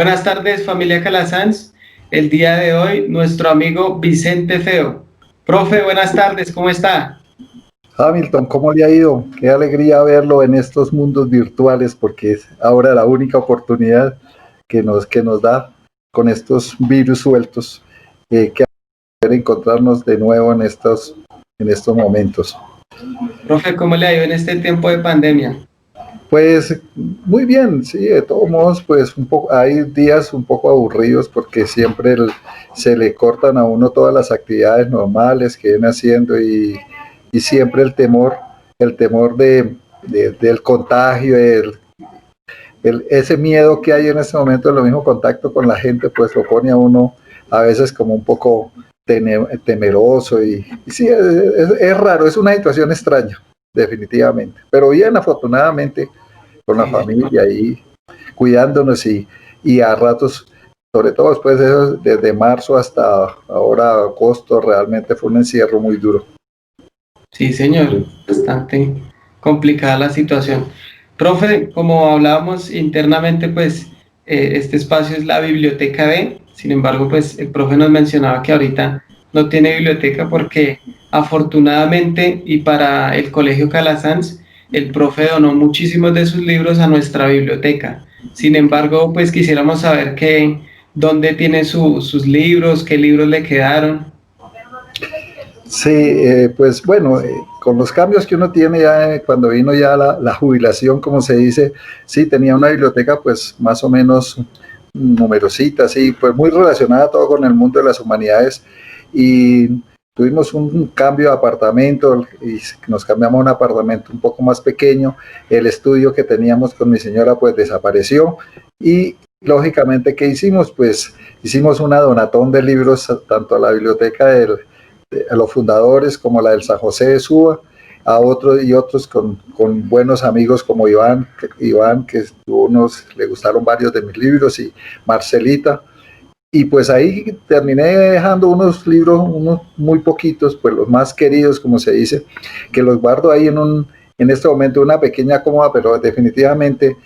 Buenas tardes, familia Calasanz. El día de hoy, nuestro amigo Vicente Feo. Profe, buenas tardes, ¿cómo está? Hamilton, ¿cómo le ha ido? Qué alegría verlo en estos mundos virtuales, porque es ahora la única oportunidad que nos da con estos virus sueltos, que hacer encontrarnos de nuevo en estos momentos. Profe, ¿cómo le ha ido en este tiempo de pandemia? Pues muy bien, sí, de todos modos, pues hay días un poco aburridos porque siempre se le cortan a uno todas las actividades normales que viene haciendo y siempre el temor del contagio, ese miedo que hay en este momento, en lo mismo contacto con la gente, pues lo pone a uno a veces como un poco temeroso y sí, es raro, es una situación extraña, definitivamente, pero bien, afortunadamente con la Sí, familia ahí cuidándonos y a ratos, sobre todo después de eso, desde marzo hasta ahora agosto, realmente fue un encierro muy duro. sí, señor, bastante complicada la situación. Profe, como hablábamos internamente, pues este espacio es la biblioteca B. Sin embargo, pues el profe nos mencionaba que ahorita no tiene biblioteca porque afortunadamente y para el Colegio Calasanz, el profe donó muchísimos de sus libros a nuestra biblioteca. Sin embargo, pues quisiéramos saber dónde tiene sus libros, qué libros le quedaron. Sí, pues bueno, con los cambios que uno tiene ya cuando vino ya la jubilación, como se dice, sí, tenía una biblioteca pues más o menos numerosita, sí, pues muy relacionada todo con el mundo de las humanidades y tuvimos un cambio de apartamento y nos cambiamos a un apartamento un poco más pequeño, el estudio que teníamos con mi señora pues desapareció y lógicamente, ¿qué hicimos? Pues hicimos una donatón de libros tanto a la biblioteca a los fundadores como la del San José de Suba, a otros y otros con buenos amigos como Iván que le gustaron varios de mis libros, y Marcelita. Y pues ahí terminé dejando unos libros, unos muy poquitos, pues los más queridos, como se dice, que los guardo ahí en este momento una pequeña cómoda, pero definitivamente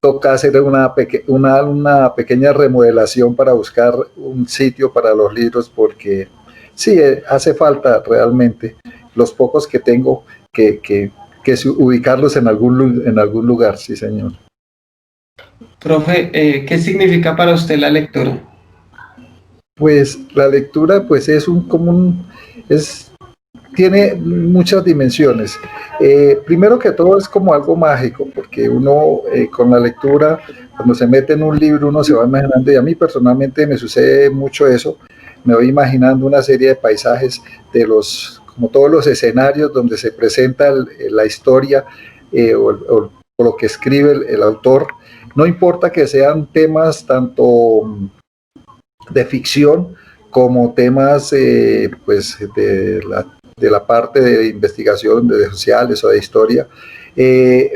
toca hacer una pequeña remodelación para buscar un sitio para los libros, porque sí, hace falta realmente los pocos que tengo que ubicarlos en algún lugar, sí señor. Profe, ¿qué significa para usted la lectura? Pues la lectura pues tiene muchas dimensiones. Primero que todo es como algo mágico, porque uno con la lectura, cuando se mete en un libro, uno se va imaginando, y a mí personalmente me sucede mucho eso, me voy imaginando una serie de paisajes como todos los escenarios donde se presenta la historia, o lo que escribe el autor. No importa que sean temas tanto de ficción como temas pues de la parte de investigación de sociales o de historia.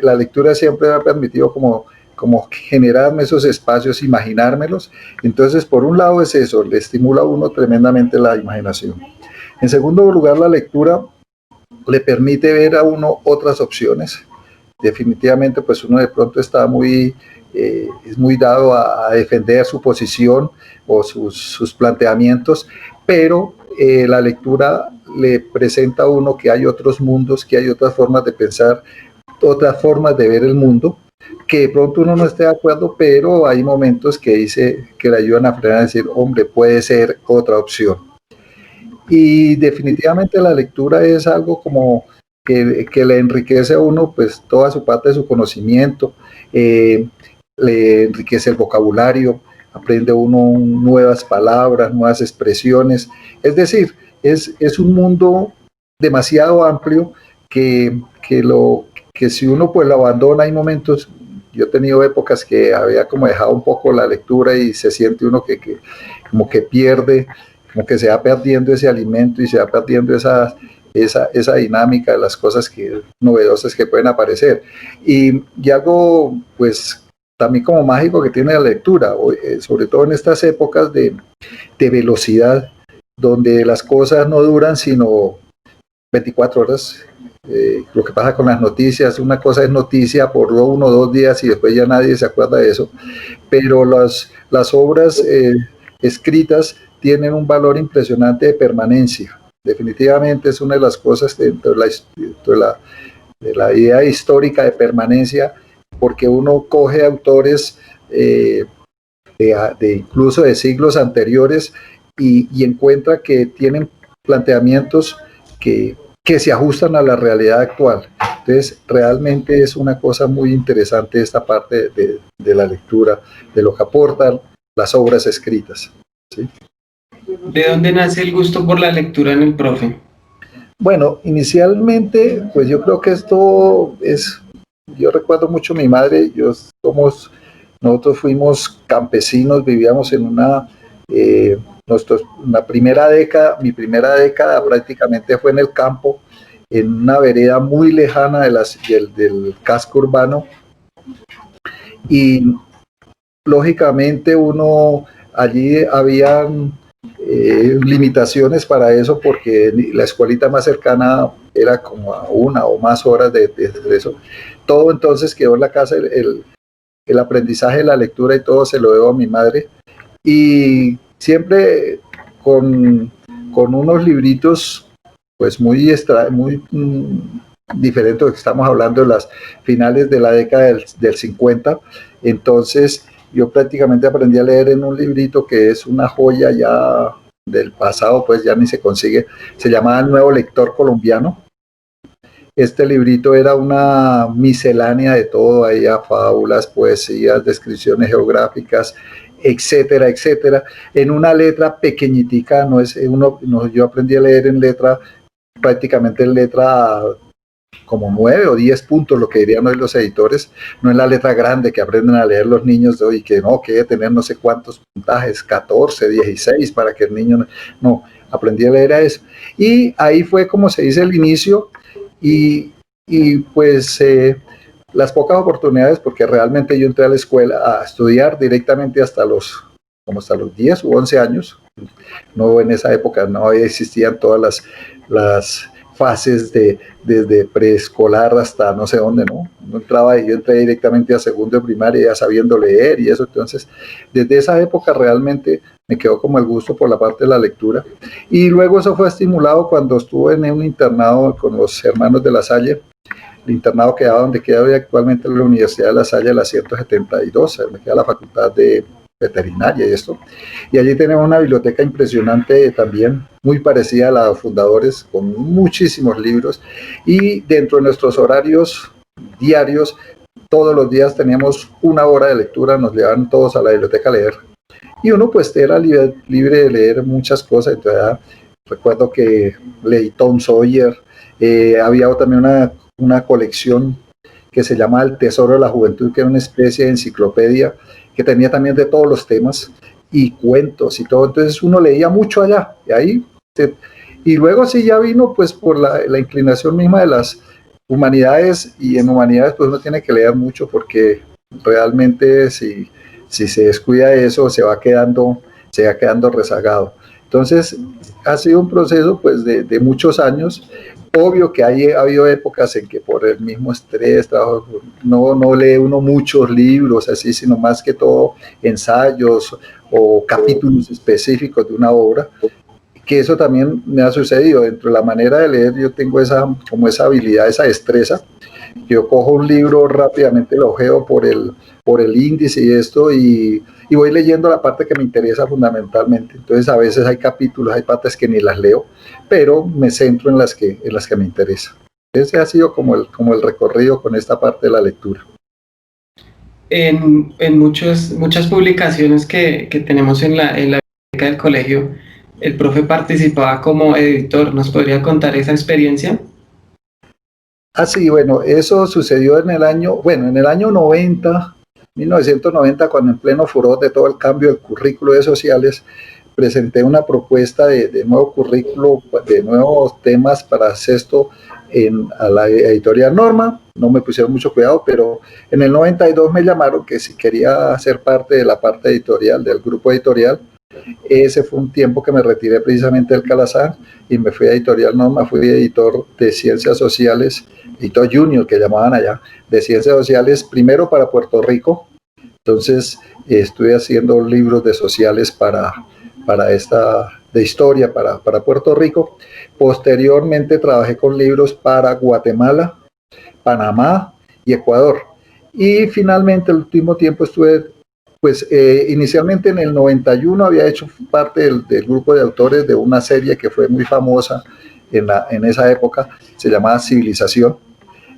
La lectura siempre me ha permitido como generarme esos espacios, imaginármelos. Entonces, por un lado es eso, le estimula a uno tremendamente la imaginación. En segundo lugar, la lectura le permite ver a uno otras opciones. Definitivamente, pues uno de pronto es muy dado a defender su posición o sus planteamientos, pero la lectura le presenta a uno que hay otros mundos, que hay otras formas de pensar, otras formas de ver el mundo, que de pronto uno no esté de acuerdo, pero hay momentos que le ayudan a frenar, a decir, hombre, puede ser otra opción. Y definitivamente la lectura es algo como que le enriquece a uno pues toda su parte de su conocimiento, le enriquece el vocabulario, aprende uno nuevas palabras, nuevas expresiones. Es decir, es un mundo demasiado amplio que si uno pues lo abandona, hay momentos, yo he tenido épocas que había como dejado un poco la lectura y se siente uno que como que pierde, como que se va perdiendo ese alimento y se va perdiendo esa dinámica de las cosas novedosas que pueden aparecer. Y algo, pues, también como mágico que tiene la lectura, sobre todo en estas épocas de velocidad, donde las cosas no duran sino 24 horas, Lo que pasa con las noticias, una cosa es noticia por 1 o 2 días y después ya nadie se acuerda de eso, pero las obras escritas tienen un valor impresionante de permanencia. Definitivamente es una de las cosas dentro de la idea histórica de permanencia, porque uno coge autores incluso de siglos anteriores y encuentra que tienen planteamientos que se ajustan a la realidad actual. Entonces, realmente es una cosa muy interesante esta parte de la lectura, de lo que aportan las obras escritas, ¿sí? ¿De dónde nace el gusto por la lectura en el profe? Bueno, inicialmente, pues yo creo que esto es, yo recuerdo mucho a mi madre, nosotros fuimos campesinos, vivíamos en mi primera década prácticamente fue en el campo, en una vereda muy lejana del casco urbano, y lógicamente allí habían limitaciones para eso, porque la escuelita más cercana era como a 1 o más horas de eso. Todo entonces quedó en la casa, el aprendizaje de la lectura y todo se lo debo a mi madre, y siempre con unos libritos pues muy diferentes, que estamos hablando de las finales de la década del 50. Entonces yo prácticamente aprendí a leer en un librito que es una joya ya del pasado, pues ya ni se consigue, se llamaba El Nuevo Lector Colombiano. Este librito era una miscelánea de todo, ahí fábulas, poesías, descripciones geográficas, etcétera, etcétera, en una letra pequeñitica. Yo aprendí a leer en letra, prácticamente en letra como 9 o 10 puntos, lo que dirían hoy los editores, no es la letra grande que aprenden a leer los niños de hoy, que no, que debe tener no sé cuántos puntajes, 14, 16, para que el niño no, aprendí a leer a eso. Y ahí fue como se dice el inicio, y pues las pocas oportunidades, porque realmente yo entré a la escuela a estudiar directamente hasta los 10 u 11 años. No, en esa época no existían todas las fases desde preescolar hasta no sé dónde, ¿no? Yo entré directamente a segundo de primaria ya sabiendo leer y eso. Entonces, desde esa época realmente me quedó como el gusto por la parte de la lectura, y luego eso fue estimulado cuando estuve en un internado con los hermanos de La Salle. El internado quedaba donde queda hoy actualmente la Universidad de La Salle, la 172, donde queda la Facultad de Veterinaria y esto. Y allí tenemos una biblioteca impresionante también, muy parecida a la de los fundadores, con muchísimos libros. Y dentro de nuestros horarios diarios, todos los días teníamos 1 hora de lectura, nos llevaban todos a la biblioteca a leer. Y uno pues era libre de leer muchas cosas. Entonces, recuerdo que leí Tom Sawyer, había también una colección que se llama El Tesoro de la Juventud, que era una especie de enciclopedia que tenía también de todos los temas y cuentos y todo. Entonces uno leía mucho allá, y luego sí ya vino pues por la inclinación misma de las humanidades, y en humanidades pues uno tiene que leer mucho, porque realmente si se descuida eso se va quedando rezagado. Entonces ha sido un proceso pues de muchos años. Obvio que ha habido épocas en que por el mismo estrés, trabajo, no lee uno muchos libros así, sino más que todo ensayos o capítulos específicos de una obra, que eso también me ha sucedido. Dentro de la manera de leer yo tengo esa habilidad, esa destreza. Yo cojo un libro, rápidamente lo ojeo por el índice y esto, y voy leyendo la parte que me interesa fundamentalmente. Entonces a veces hay capítulos, hay partes que ni las leo, pero me centro en las que me interesa. Ese ha sido como el recorrido con esta parte de la lectura. En muchas publicaciones que tenemos en la biblioteca del colegio, el profe participaba como editor. ¿Nos podría contar esa experiencia? Sí, bueno, eso sucedió en el año 90, 1990, cuando en pleno furor de todo el cambio del currículo de sociales, presenté una propuesta de nuevo currículo, de nuevos temas para sexto a la editorial Norma. No me pusieron mucho cuidado, pero en el 92 me llamaron que si quería ser parte de la parte editorial, del grupo editorial, Ese fue un tiempo que me retiré precisamente del Calasanz y me fui a Editorial Norma, fui editor de Ciencias Sociales, editor junior que llamaban allá, de Ciencias Sociales, primero para Puerto Rico. Entonces estuve haciendo libros de sociales de historia para Puerto Rico. Posteriormente trabajé con libros para Guatemala, Panamá y Ecuador. Y finalmente el último tiempo estuve, pues inicialmente en el 91 había hecho parte del grupo de autores de una serie que fue muy famosa en esa época, se llamaba Civilización,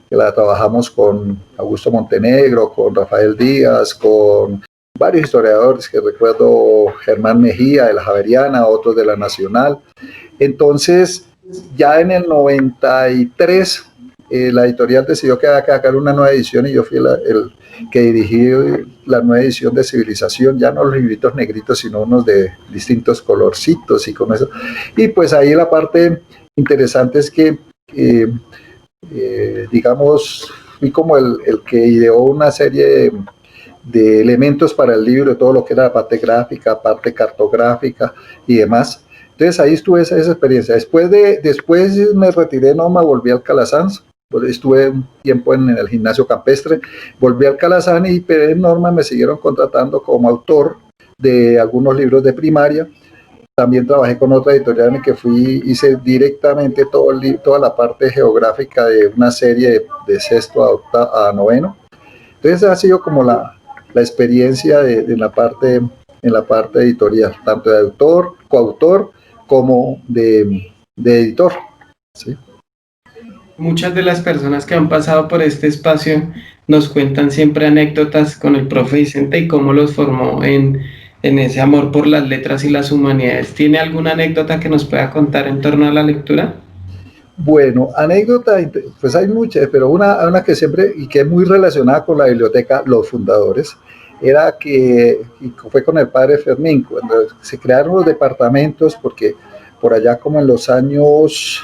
que la trabajamos con Augusto Montenegro, con Rafael Díaz, con varios historiadores que recuerdo, Germán Mejía de la Javeriana, otros de la Nacional. Entonces, ya en el 93, la editorial decidió que había que sacar una nueva edición y yo fui el que dirigí la nueva edición de Civilización, ya no los libritos negritos, sino unos de distintos colorcitos y con eso. Y pues ahí la parte interesante es que digamos, fui como el que ideó una serie de elementos para el libro, todo lo que era la parte gráfica, parte cartográfica y demás. Entonces ahí estuve esa experiencia. Después me retiré, no me volví al Calasanz, estuve un tiempo en el gimnasio campestre, volví al Calasanz y en Norma me siguieron contratando como autor de algunos libros de primaria. También trabajé con otra editorial en la que hice directamente toda la parte geográfica de una serie de sexto a noveno. Entonces ha sido como la experiencia en la parte editorial, tanto de autor, coautor, como de editor. ¿Sí? Muchas de las personas que han pasado por este espacio nos cuentan siempre anécdotas con el profe Vicente y cómo los formó en ese amor por las letras y las humanidades. ¿Tiene alguna anécdota que nos pueda contar en torno a la lectura? Bueno, anécdota, pues hay muchas, pero una que siempre, y que es muy relacionada con la biblioteca, los fundadores, era que fue con el padre Fermín, cuando se crearon los departamentos, porque por allá como en los años,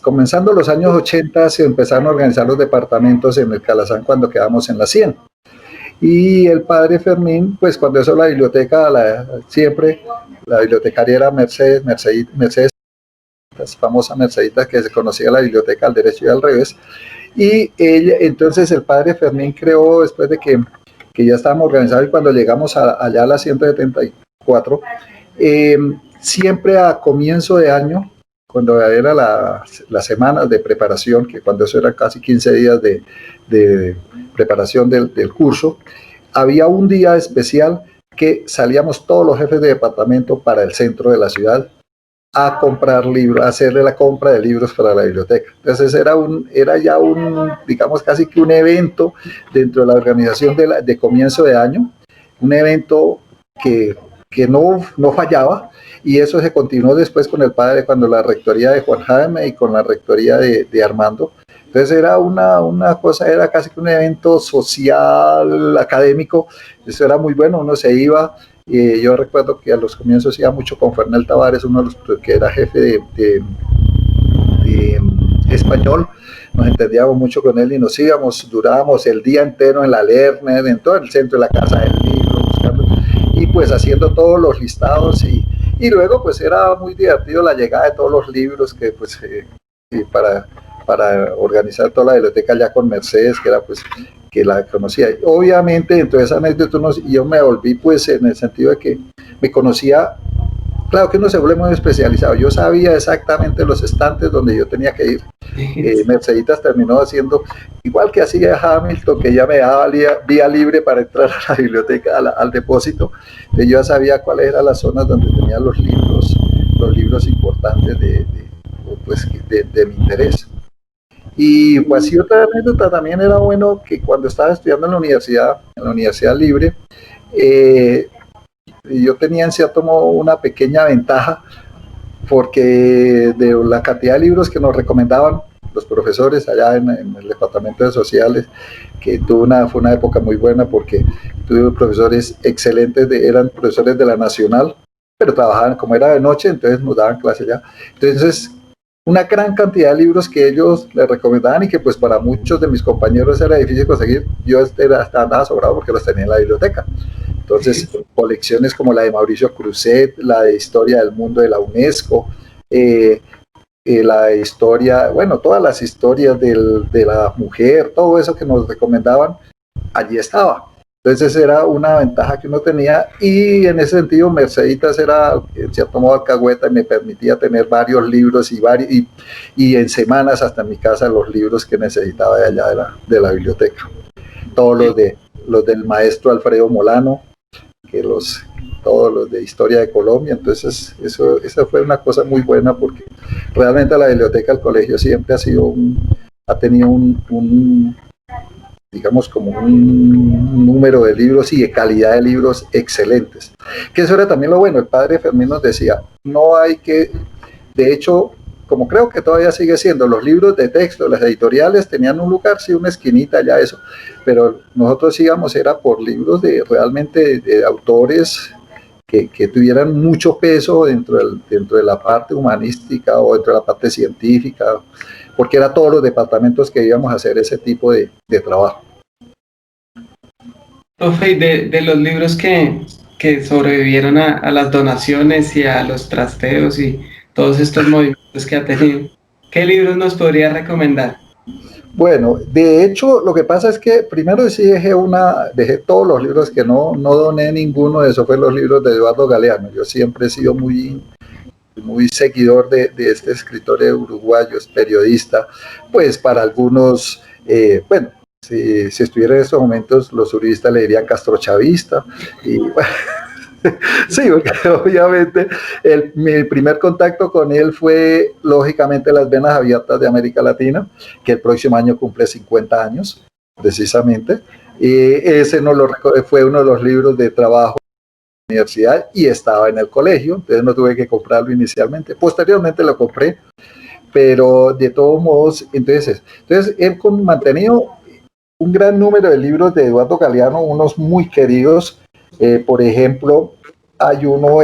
comenzando los años 80, se empezaron a organizar los departamentos en el Calasanz cuando quedamos en la 100. Y el padre Fermín, pues cuando eso la biblioteca, siempre la bibliotecaria era Mercedes, famosa Mercedita, que se conocía la biblioteca al derecho y al revés. Y entonces el padre Fermín creó, después de que ya estábamos organizados, y cuando llegamos allá a la 174, siempre a comienzo de año, cuando era las semanas de preparación, que cuando eso eran casi 15 días de preparación del curso, había un día especial que salíamos todos los jefes de departamento para el centro de la ciudad a comprar libros, a hacerle la compra de libros para la biblioteca. Entonces era ya digamos casi que un evento dentro de la organización de comienzo de año, un evento que no fallaba, y eso se continuó después con el padre, cuando la rectoría de Juan Jaime y con la rectoría de Armando. Entonces era una cosa, era casi que un evento social, académico. Eso era muy bueno, uno se iba. Yo recuerdo que a los comienzos iba mucho con Fernel Tavares, uno de los que era jefe de español. Nos entendíamos mucho con él y durábamos el día entero en la Lerner, en todo el centro de la casa del libro, buscando, y pues haciendo todos los listados, y luego pues era muy divertido la llegada de todos los libros que pues para organizar toda la biblioteca ya con Mercedes, que era pues que la conocía. Obviamente, entonces anécdotas, yo me volví pues en el sentido de que me conocía, claro que uno se vuelve muy especializado, yo sabía exactamente los estantes donde yo tenía que ir. Merceditas terminó haciendo, igual que hacía Hamilton, que ya me daba vía libre para entrar a la biblioteca, al depósito, entonces yo ya sabía cuáles eran las zonas donde tenía los libros importantes de mi interés. Y pues sí, otra anécdota también era bueno que cuando estaba estudiando en la Universidad Libre, yo tenía en cierto modo una pequeña ventaja, porque de la cantidad de libros que nos recomendaban los profesores allá en el departamento de sociales, que fue una época muy buena, porque tuve profesores excelentes, eran profesores de la Nacional, pero trabajaban, como era de noche, entonces nos daban clase allá. Entonces, una gran cantidad de libros que ellos les recomendaban y que pues para muchos de mis compañeros era difícil conseguir, yo andaba sobrado porque los tenía en la biblioteca. Entonces, colecciones como la de Mauricio Cruzet, la de Historia del Mundo de la UNESCO, la historia, bueno, todas las historias de la mujer, todo eso que nos recomendaban, allí estaba. Entonces era una ventaja que uno tenía y en ese sentido Merceditas era en cierto modo alcahueta y me permitía tener varios libros y en semanas hasta en mi casa los libros que necesitaba de allá de la biblioteca. Todos los del maestro Alfredo Molano, todos los de historia de Colombia. Entonces esa fue una cosa muy buena porque realmente la biblioteca del colegio siempre ha tenido digamos como un número de libros y de calidad de libros excelentes, que eso era también lo bueno. El padre Fermín nos decía, no hay que, de hecho, como creo que todavía sigue siendo, los libros de texto, las editoriales tenían un lugar, sí, una esquinita ya eso, pero nosotros íbamos era por libros realmente de autores que tuvieran mucho peso dentro de la parte humanística o dentro de la parte científica, porque era todos los departamentos que íbamos a hacer ese tipo de trabajo. Profe, de los libros que sobrevivieron a las donaciones y a los trasteos y todos estos movimientos que ha tenido, ¿qué libros nos podría recomendar? Bueno, de hecho, lo que pasa es que primero sí dejé todos los libros que no doné ninguno de esos, fue los libros de Eduardo Galeano. Yo siempre he sido muy seguidor de este escritor uruguayo, es periodista, pues para algunos, bueno, si estuviera en estos momentos, los uribistas le dirían castrochavista, y bueno, sí, porque obviamente mi primer contacto con él fue, lógicamente, Las Venas Abiertas de América Latina, que el próximo año cumple 50 años, precisamente, y ese fue uno de los libros de trabajo universidad y estaba en el colegio, entonces no tuve que comprarlo inicialmente. Posteriormente lo compré, pero de todos modos, entonces he mantenido un gran número de libros de Eduardo Galeano, unos muy queridos. Por ejemplo, hay uno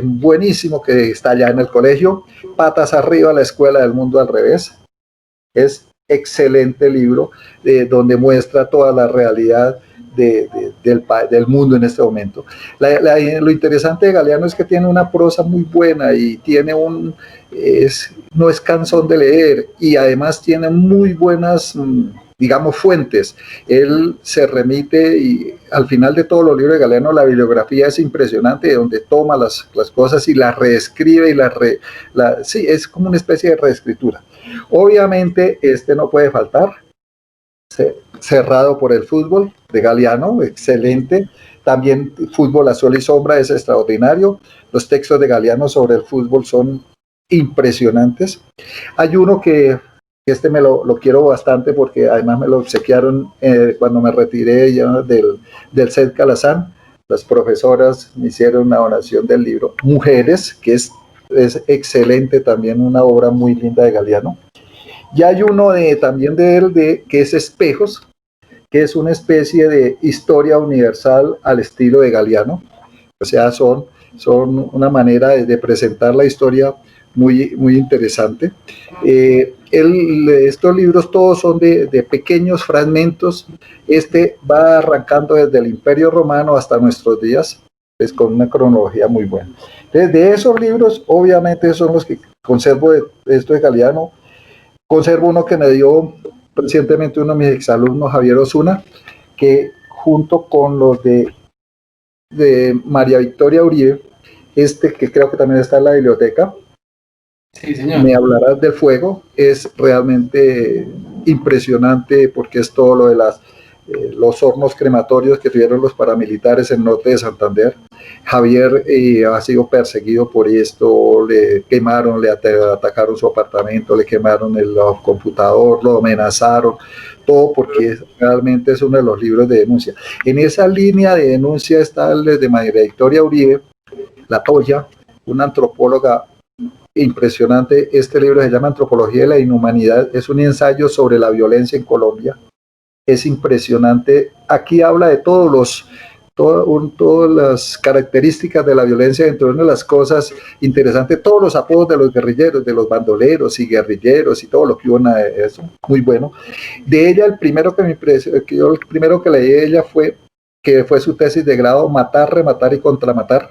buenísimo que está allá en el colegio, Patas Arriba, la Escuela del Mundo al Revés. Es excelente libro, donde muestra toda la realidad del mundo en este momento. Lo interesante de Galeano es que tiene una prosa muy buena y no es cansón de leer y además tiene muy buenas, digamos, fuentes. Él se remite y al final de todos los libros de Galeano la bibliografía es impresionante, donde toma las cosas y las reescribe sí, es como una especie de reescritura. Obviamente no puede faltar, Cerrado por el fútbol, de Galeano, excelente. También Fútbol a Sol y Sombra es extraordinario. Los textos de Galeano sobre el fútbol son impresionantes. Hay uno que me lo quiero bastante porque además me lo obsequiaron cuando me retiré ya del CED Calazán. Las profesoras me hicieron una donación del libro Mujeres, que es excelente, también una obra muy linda de Galeano. Y hay uno también de él que es Espejos, que es una especie de historia universal al estilo de Galeano. O sea, son una manera de presentar la historia muy, muy interesante. Estos libros todos son de pequeños fragmentos. Este va arrancando desde el Imperio Romano hasta nuestros días, pues con una cronología muy buena. Entonces, de esos libros, obviamente son los que conservo de esto de Galeano. Conservo uno que me dio recientemente uno de mis exalumnos, Javier Osuna, que junto con los de María Victoria Uribe, que creo que también está en la biblioteca, sí, señor. Me hablarás del fuego, es realmente impresionante porque es todo lo de los hornos crematorios que tuvieron los paramilitares en el norte de Santander. Javier ha sido perseguido por esto, le quemaron, le atacaron su apartamento, le quemaron el computador, lo amenazaron, todo porque realmente es uno de los libros de denuncia. En esa línea de denuncia está el de María Victoria Uribe, La Toya, una antropóloga impresionante. Este libro se llama Antropología de la Inhumanidad, es un ensayo sobre la violencia en Colombia. Es impresionante. Aquí habla de todas las características de la violencia. Entre una de las cosas interesantes, todos los apodos de los guerrilleros, de los bandoleros y guerrilleros y todo lo que hubo en eso, muy bueno. De ella, el primero que leí de ella fue que fue su tesis de grado, Matar, Rematar y Contramatar,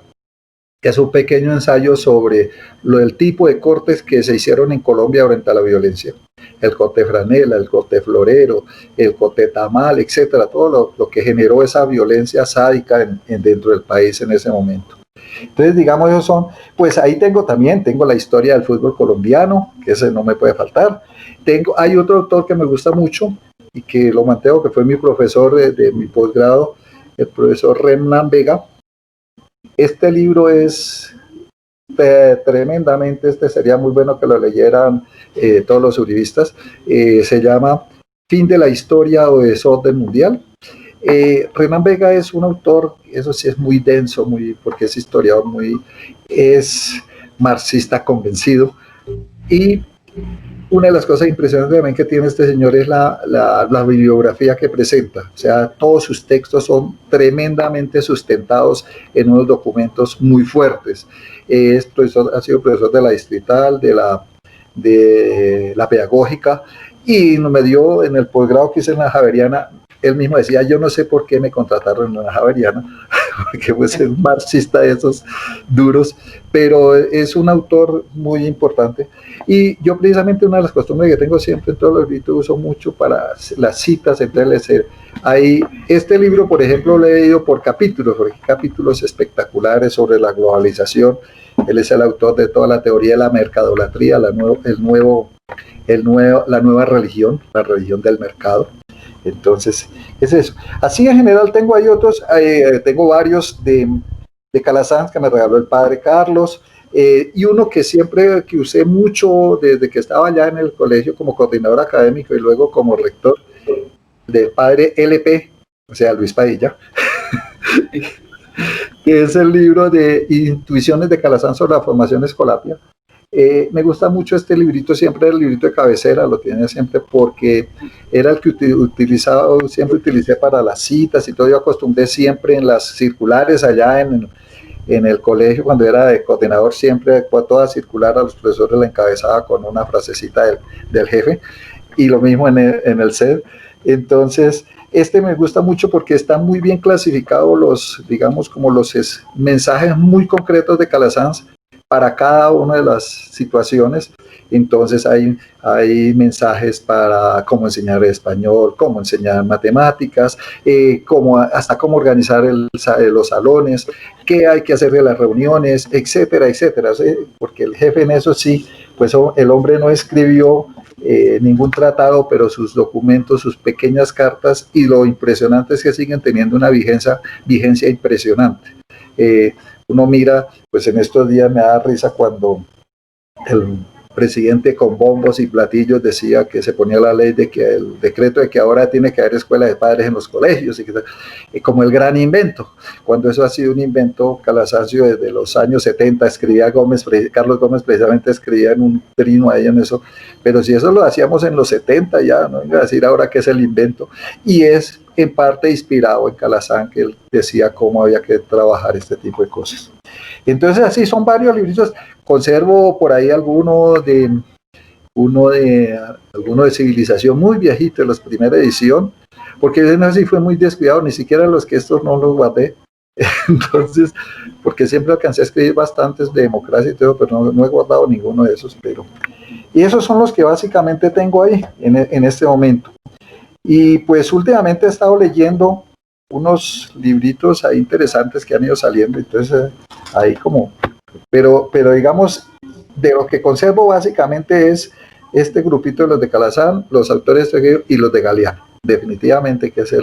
que es un pequeño ensayo sobre el tipo de cortes que se hicieron en Colombia frente a la violencia. El corte franela, el corte florero, el corte tamal, etcétera, todo lo que generó esa violencia sádica dentro del país en ese momento. Entonces, digamos, esos son, pues ahí tengo la historia del fútbol colombiano, que ese no me puede faltar. Hay otro autor que me gusta mucho y que lo mantengo, que fue mi profesor de mi posgrado, el profesor Remnan Vega. Este libro es tremendamente, sería muy bueno que lo leyeran todos los uribistas. Se llama Fin de la historia o desorden mundial. Remnan Vega es un autor, eso sí es muy denso, porque es historiador, es marxista convencido, y una de las cosas impresionantes también que tiene este señor es la bibliografía que presenta. O sea, todos sus textos son tremendamente sustentados en unos documentos muy fuertes. Ha sido profesor de la Distrital, de la Pedagógica, y me dio en el posgrado que hice en la Javeriana. Él mismo decía, yo no sé por qué me contrataron en la Javeriana, porque pues es marxista de esos duros, pero es un autor muy importante. Y yo precisamente una de las costumbres que tengo siempre en todos los libros, uso mucho para las citas, entonces este libro, por ejemplo, lo he leído por capítulos, porque hay capítulos espectaculares sobre la globalización. Él es el autor de toda la teoría de la mercadolatría, la nueva religión, la religión del mercado. Entonces, es eso. Así en general tengo ahí otros, tengo varios de Calasanz que me regaló el padre Carlos, y uno que usé mucho desde que estaba ya en el colegio como coordinador académico y luego como rector, del padre LP, o sea, Luis Padilla, que es el libro de Intuiciones de Calasanz sobre la formación escolapia. Me gusta mucho este librito, siempre el librito de cabecera, lo tiene siempre porque era el que siempre utilicé para las citas y todo. Yo acostumbré siempre en las circulares allá en el colegio, cuando era de coordinador, siempre toda circular a los profesores la encabezaba con una frasecita del jefe, y lo mismo en el CED. Entonces, este me gusta mucho porque están muy bien clasificados digamos, como los mensajes muy concretos de Calasanz para cada una de las situaciones. Entonces hay mensajes para cómo enseñar español, cómo enseñar matemáticas, hasta cómo organizar los salones, qué hay que hacer de las reuniones, etcétera, etcétera. Porque el jefe en eso sí, pues el hombre no escribió ningún tratado, pero sus documentos, sus pequeñas cartas, y lo impresionante es que siguen teniendo una vigencia impresionante. Uno mira, pues en estos días me da risa cuando el presidente con bombos y platillos decía que se ponía la ley de que el decreto de que ahora tiene que haber escuela de padres en los colegios, y como el gran invento, cuando eso ha sido un invento. Calasancio desde los años 70 escribía Carlos Gómez precisamente escribía en un trino ahí en eso, pero si eso lo hacíamos en los 70 ya, no iba a decir ahora que es el invento, y es en parte inspirado en Calasanz, que él decía cómo había que trabajar este tipo de cosas. Entonces así son varios libritos. Conservo por ahí alguno de civilización muy viejito, de la primera edición, porque ese no sí fue muy descuidado, ni siquiera los que estos no los guardé. Entonces, porque siempre alcancé a escribir bastantes de democracia y todo, pero no he guardado ninguno de esos. Y esos son los que básicamente tengo ahí en este momento. Y pues últimamente he estado leyendo unos libritos ahí interesantes que han ido saliendo, entonces ahí pero digamos, de lo que conservo básicamente es este grupito de los de Calasanz, los autores y los de Galeano, definitivamente que es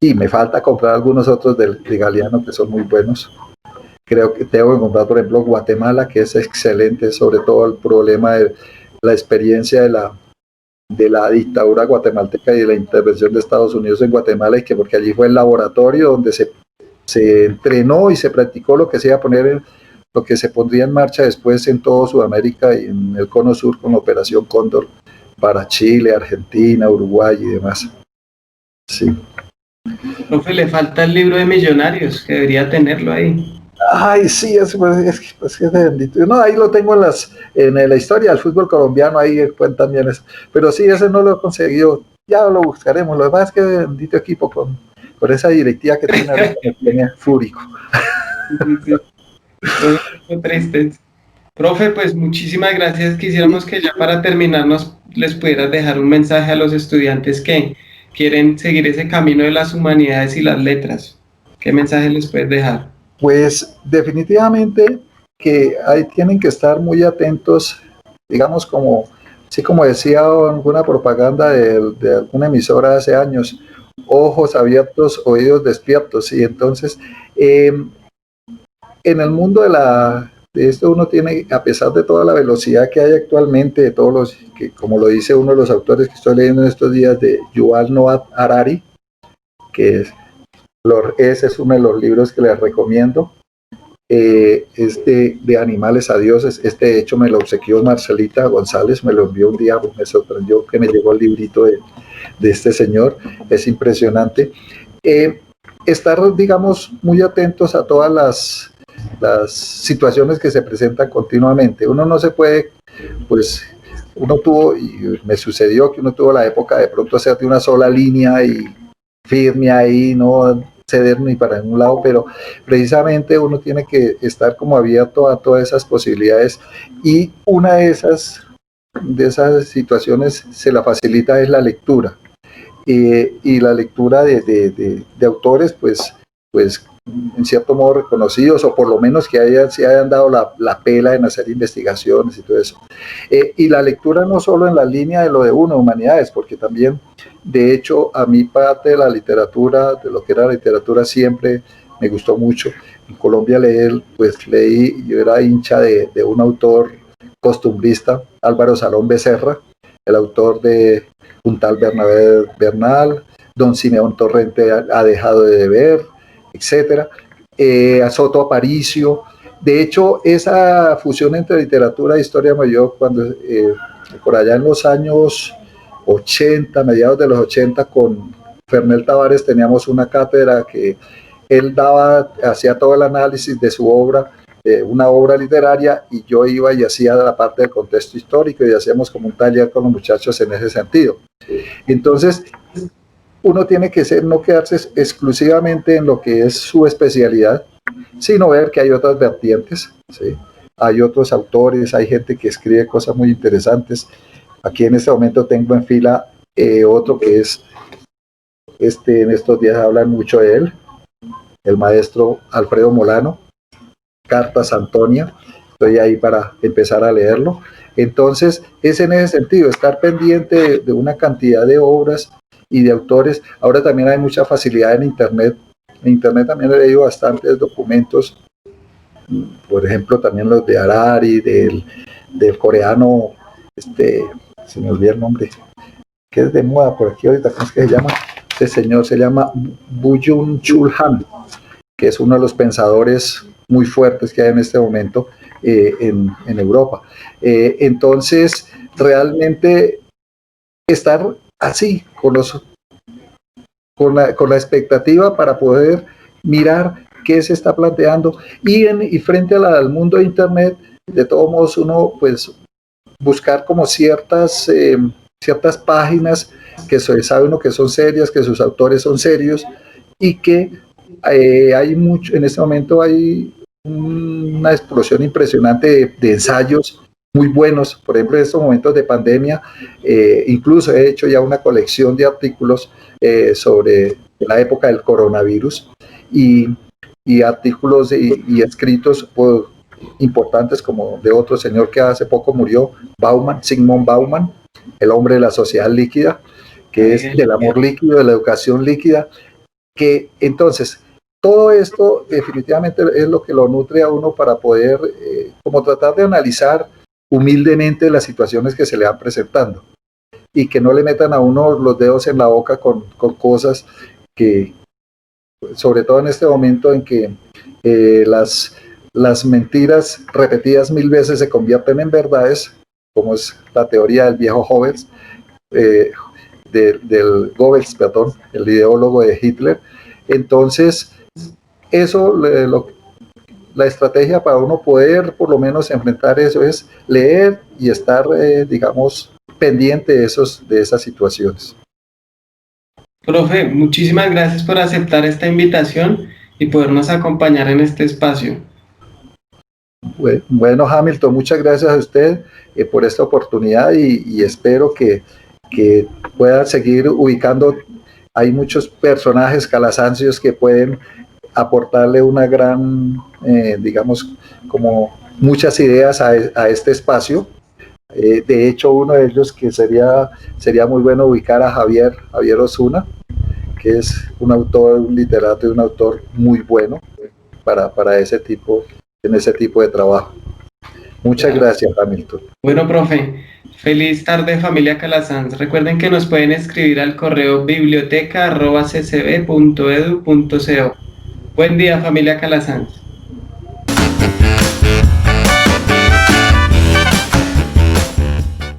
y me falta comprar algunos otros de Galeano que son muy buenos. Creo que tengo que comprar, por ejemplo, Guatemala, que es excelente, sobre todo el problema de la experiencia de la dictadura guatemalteca y de la intervención de Estados Unidos en Guatemala, y que porque allí fue el laboratorio donde se entrenó y se practicó lo que se iba a poner lo que se pondría en marcha después en toda Sudamérica y en el Cono Sur con la Operación Cóndor para Chile, Argentina, Uruguay y demás. Sí. Profe, le falta el libro de Millonarios, que debería tenerlo ahí. Ay, sí, es que es bendito. No, ahí lo tengo en la historia del fútbol colombiano, ahí cuentan bien eso. Pero sí, ese no lo he conseguido. Ya lo buscaremos. Lo demás es que bendito equipo con por esa directiva que tiene ahorita me tiene fúrico. Sí, sí. Tristes. Profe, pues muchísimas gracias. Quisiéramos que ya para terminar les pudieras dejar un mensaje a los estudiantes que quieren seguir ese camino de las humanidades y las letras. ¿Qué mensaje les puedes dejar? Pues definitivamente que ahí tienen que estar muy atentos, digamos como, sí, como decía alguna propaganda de alguna emisora hace años, ojos abiertos, oídos despiertos. Y entonces, en el mundo de esto uno tiene, a pesar de toda la velocidad que hay actualmente, de todos los, que, como lo dice uno de los autores que estoy leyendo en estos días, de Yuval Noah Harari, que ese es uno de los libros que les recomiendo. De Animales a Dioses, de hecho me lo obsequió Marcelita González, me lo envió un día, me sorprendió que me llegó el librito de este señor, es impresionante. Estar, digamos, muy atentos a todas las situaciones que se presentan continuamente. Uno no se puede, pues, uno tuvo, y me sucedió que uno tuvo la época de pronto hacer de una sola línea y firme ahí, no ceder ni para ningún lado, pero precisamente uno tiene que estar como abierto a todas esas posibilidades, y una de esas situaciones se la facilita es la lectura, y la lectura de autores pues en cierto modo reconocidos, o por lo menos que se hayan dado la pela en hacer investigaciones y todo eso. Y la lectura no solo en la línea de lo de uno, humanidades, porque también, de hecho, a mí parte de la literatura, de lo que era la literatura, siempre me gustó mucho. En Colombia leí, yo era hincha de un autor costumbrista, Álvaro Salón Becerra, el autor de un tal Bernabé Bernal, Don Simeón Torrente ha dejado de beber, etcétera, a Soto Aparicio. De hecho, esa fusión entre literatura e historia mayor, cuando por allá en los años 80, mediados de los 80, con Fernel Tavares teníamos una cátedra que él hacía todo el análisis de su obra, una obra literaria, y yo iba y hacía la parte del contexto histórico, y hacíamos como un taller con los muchachos en ese sentido. Entonces, uno tiene que no quedarse exclusivamente en lo que es su especialidad, sino ver que hay otras vertientes, ¿sí? Hay otros autores, hay gente que escribe cosas muy interesantes. Aquí en este momento tengo en fila otro que es, en estos días hablan mucho de él, el maestro Alfredo Molano, Cartas Antonia. Estoy ahí para empezar a leerlo. Entonces, es en ese sentido, estar pendiente de una cantidad de obras y de autores. Ahora también hay mucha facilidad en Internet. En Internet también he leído bastantes documentos, por ejemplo, también los de Harari, del coreano, se me olvidó el nombre, que es de moda por aquí ahorita, ¿cómo es que se llama? Este señor se llama Byung-Chul Han, que es uno de los pensadores muy fuertes que hay en este momento en Europa. Entonces, realmente estar así, con la expectativa para poder mirar qué se está planteando, y frente al mundo de Internet, de todos modos uno pues buscar como ciertas páginas que sabe uno que son serias, que sus autores son serios, y que hay mucho, en este momento hay una explosión impresionante de ensayos muy buenos. Por ejemplo, en estos momentos de pandemia, incluso he hecho ya una colección de artículos sobre la época del coronavirus, y artículos y escritos importantes, como de otro señor que hace poco murió, Zygmunt Bauman, el hombre de la sociedad líquida, que es del amor líquido, de la educación líquida, que entonces todo esto definitivamente es lo que lo nutre a uno para poder como tratar de analizar humildemente las situaciones que se le van presentando, y que no le metan a uno los dedos en la boca con cosas que, sobre todo en este momento en que las mentiras repetidas 1000 veces se convierten en verdades, como es la teoría del viejo Goebbels, del Goebbels, perdón, el ideólogo de Hitler. Entonces, eso, la estrategia para uno poder por lo menos enfrentar eso es leer y estar, digamos, pendiente de esas situaciones. Profe, muchísimas gracias por aceptar esta invitación y podernos acompañar en este espacio. Bueno, Hamilton, muchas gracias a usted por esta oportunidad y espero que pueda seguir ubicando. Hay muchos personajes calasancios que pueden aportarle una gran, digamos, como muchas ideas a este espacio. De hecho, uno de ellos que sería muy bueno ubicar a Javier Osuna, que es un autor, un literato y un autor muy bueno para en ese tipo de trabajo. Muchas Claro. gracias, Hamilton. Bueno, profe, feliz tarde familia Calasanz. Recuerden que nos pueden escribir al correo biblioteca@ccb.edu.co. Buen día familia Calasanz.